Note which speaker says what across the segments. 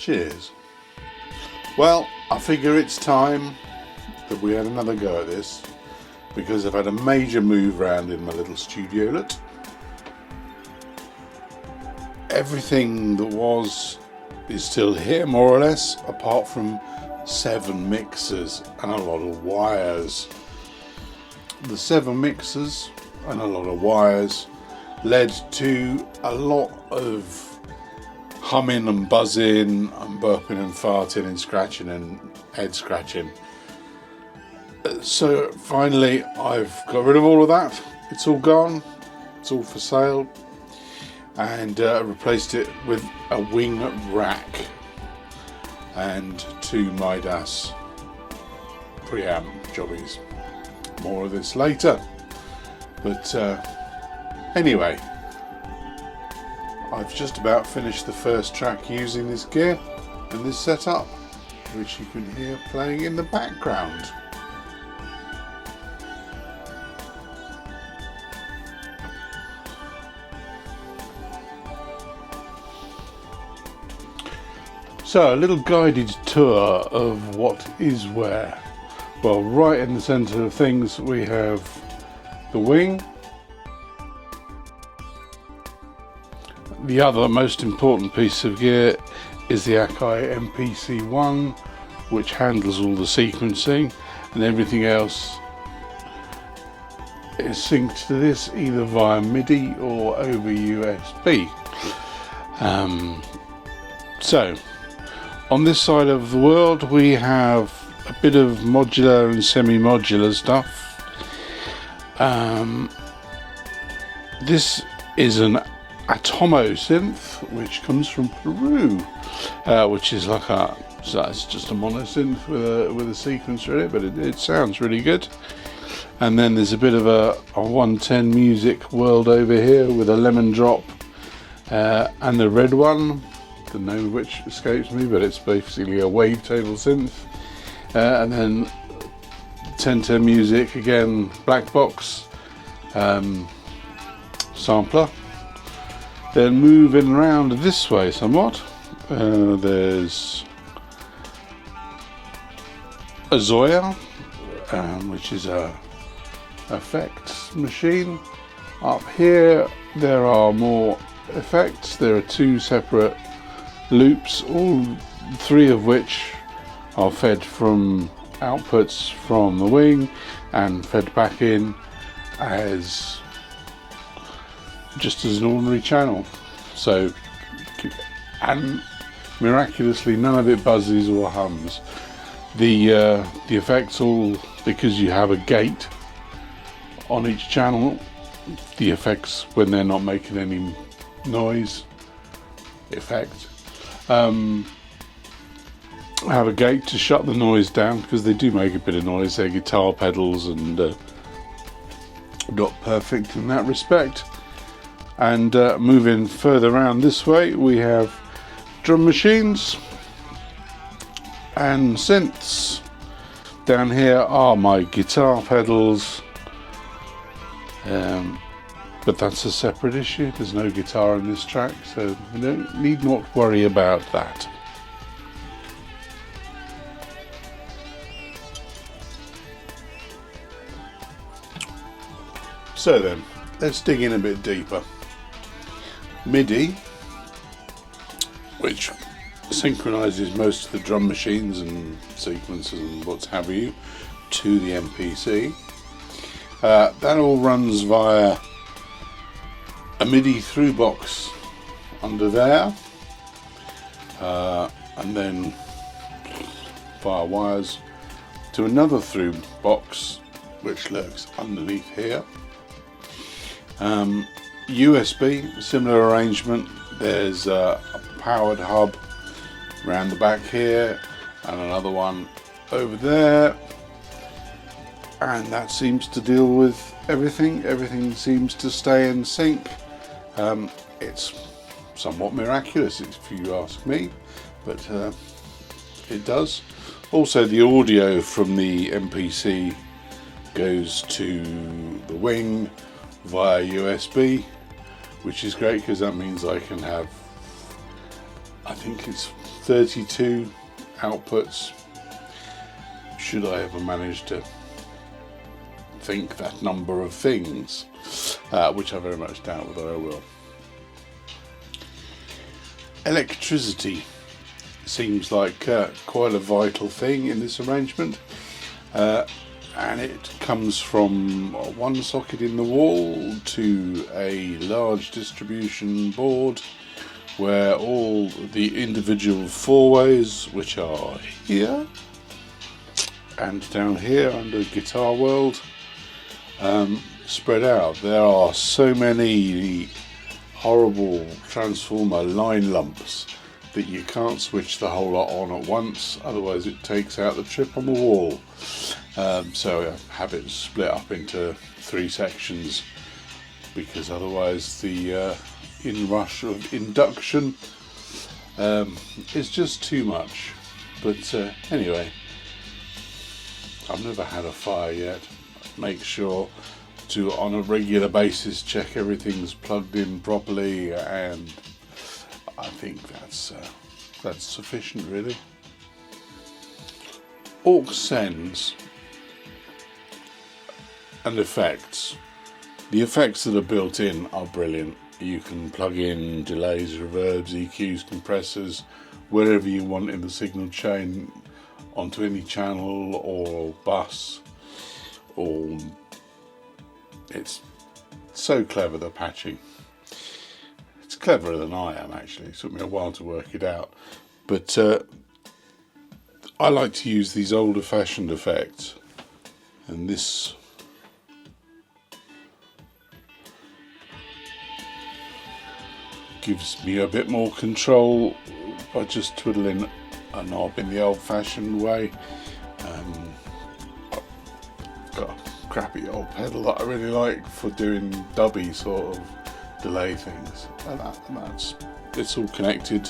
Speaker 1: Cheers. Well, I figure it's time that we had another go at this, because I've had a major move round in my little studiolet. Everything that was is still here, more or less, apart from 7 mixers and a lot of wires. The 7 mixers and a lot of wires led to a lot of humming and buzzing and burping and farting and scratching and head scratching. So finally I've got rid of all of that. It's all gone, it's all for sale, and replaced it with a wing rack and 2 Midas preamp jobbies. More of this later, but anyway, I've just about finished the first track using this gear and this setup, which you can hear playing in the background. So a little guided tour of what is where. Well, right in the centre of things we have the wing. The other most important piece of gear is the Akai MPC-1, which handles all the sequencing, and everything else is synced to this either via MIDI or over USB. So on this side of the world we have a bit of modular and semi-modular stuff. This is an Atomo synth, which comes from Peru, which is like so it's just a mono synth with a sequencer in it, but it sounds really good. And then there's a bit of a 110 music world over here with a lemon drop and the red one, the name of which escapes me, but it's basically a wavetable synth. And then 1010 music, again black box sampler. Then moving around this way somewhat, there's a Zoya, which is a effects machine. Up here there are more effects. There are 2 separate loops, all 3 of which are fed from outputs from the wing and fed back in as just as an ordinary channel. So, and miraculously none of it buzzes or hums. The effects, all because you have a gate on each channel, the effects, when they're not making any noise effect, have a gate to shut the noise down, because they do make a bit of noise. They're guitar pedals and not perfect in that respect. And moving further around this way we have drum machines and synths. Down here are my guitar pedals, but that's a separate issue. There's no guitar in this track, so we need not worry about that. So then, let's dig in a bit deeper. MIDI, which synchronizes most of the drum machines and sequences and what have you to the MPC. That all runs via a MIDI through box under there, and then via wires to another through box which lurks underneath here. USB, similar arrangement. There's a powered hub around the back here and another one over there, and that seems to deal with everything. Everything seems to stay in sync. It's somewhat miraculous if you ask me, but it does. Also, the audio from the MPC goes to the wing via USB, which is great because that means I can have I think it's 32 outputs. Should I ever manage to think that number of things, which I very much doubt whether I will. Electricity seems like quite a vital thing in this arrangement, and it comes from one socket in the wall to a large distribution board where all the individual four-ways, which are here and down here under Guitar World, spread out. There are so many horrible transformer line lumps that you can't switch the whole lot on at once, otherwise it takes out the trip on the wall. So I have it split up into 3 sections, because otherwise the inrush of induction is just too much. But anyway, I've never had a fire yet. Make sure to, on a regular basis, check everything's plugged in properly, and I think that's sufficient, really. Aux sends and effects. The effects that are built in are brilliant. You can plug in delays, reverbs, EQs, compressors, wherever you want in the signal chain, onto any channel or bus, or it's so clever, the patching. It's cleverer than I am, actually. It took me a while to work it out, but I like to use these older fashioned effects, and this gives me a bit more control by just twiddling a knob in the old fashioned way. Got a crappy old pedal that I really like for doing dubby sort of delay things, and it's all connected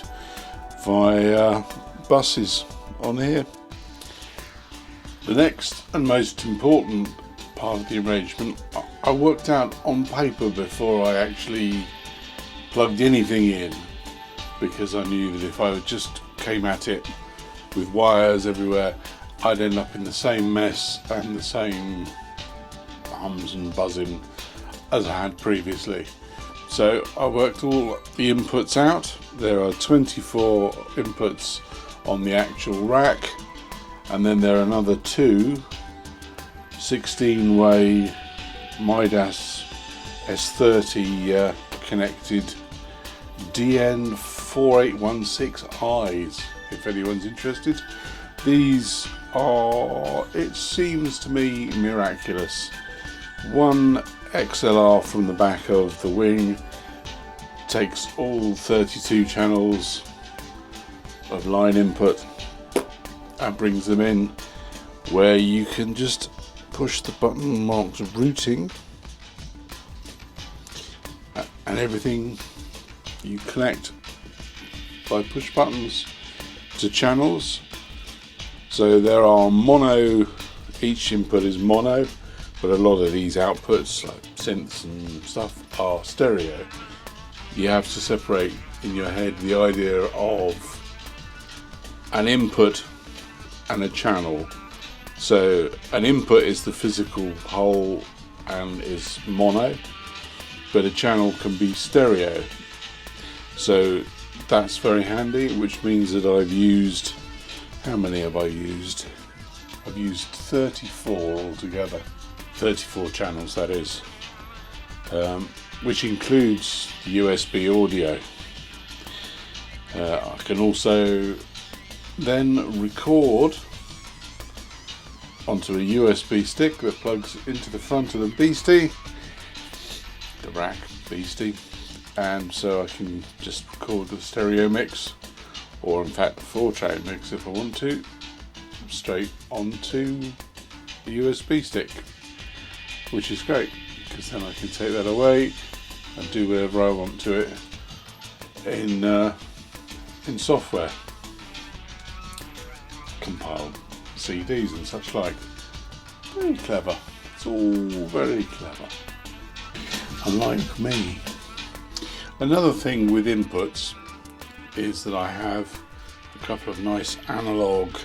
Speaker 1: via buses on here. The next and most important part of the arrangement I worked out on paper before I actually plugged anything in, because I knew that if I just came at it with wires everywhere, I'd end up in the same mess and the same hums and buzzing as I had previously. So I worked all the inputs out. There are 24 inputs on the actual rack, and then there are another 2 16-way Midas S30 connected DN4816Is, if anyone's interested. These are, it seems to me, miraculous. One XLR from the back of the wing takes all 32 channels of line input and brings them in, where you can just push the button marked routing, and everything you connect by push buttons to channels. So there are mono, each input is mono, but a lot of these outputs like synths and stuff are stereo. You have to separate in your head the idea of an input and a channel. So an input is the physical whole and is mono, but a channel can be stereo. So that's very handy, which means that I've used, how many have I used? I've used 34 altogether. 34 channels, that is, which includes the USB audio. I can also then record onto a USB stick that plugs into the front of the Beastie, the rack Beastie, and so I can just record the stereo mix, or in fact the 4-track mix if I want to, straight onto the USB stick, which is great, because then I can take that away and do whatever I want to it in software, compile CDs and such like. Very clever. It's all very clever. Unlike me. Another thing with inputs is that I have a couple of nice analog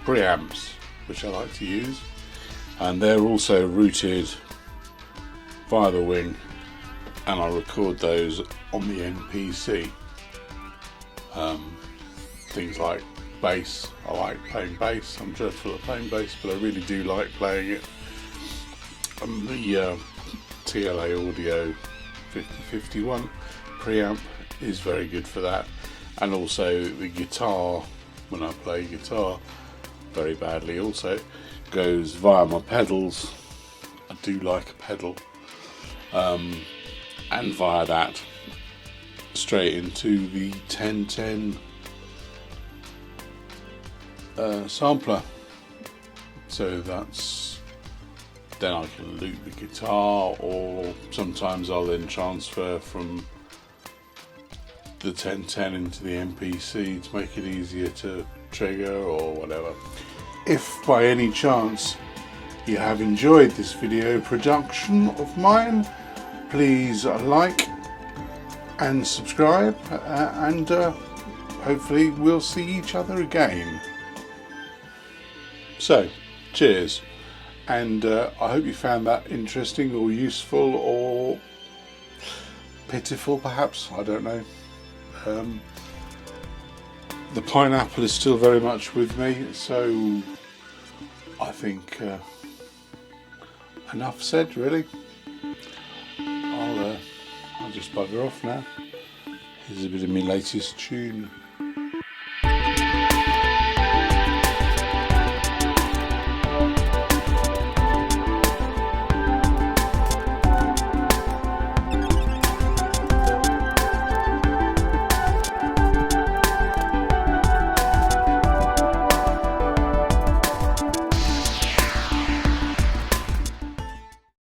Speaker 1: preamps which I like to use, and they're also routed via the Wing, and I record those on the MPC. Things like bass, I like playing bass. I'm dreadful at playing bass, but I really do like playing it. And the TLA Audio 5051 preamp is very good for that, and also the guitar, when I play guitar very badly, also goes via my pedals. I do like a pedal, and via that straight into the 1010 sampler, so that's then I can loop the guitar, or sometimes I'll then transfer from the 1010 into the MPC to make it easier to trigger or whatever. If by any chance you have enjoyed this video production of mine, please like and subscribe, and hopefully we'll see each other again. So, cheers, and I hope you found that interesting or useful or pitiful, perhaps, I don't know. The pineapple is still very much with me, so I think enough said, really. I'll just bugger off now. Here's a bit of my latest tune.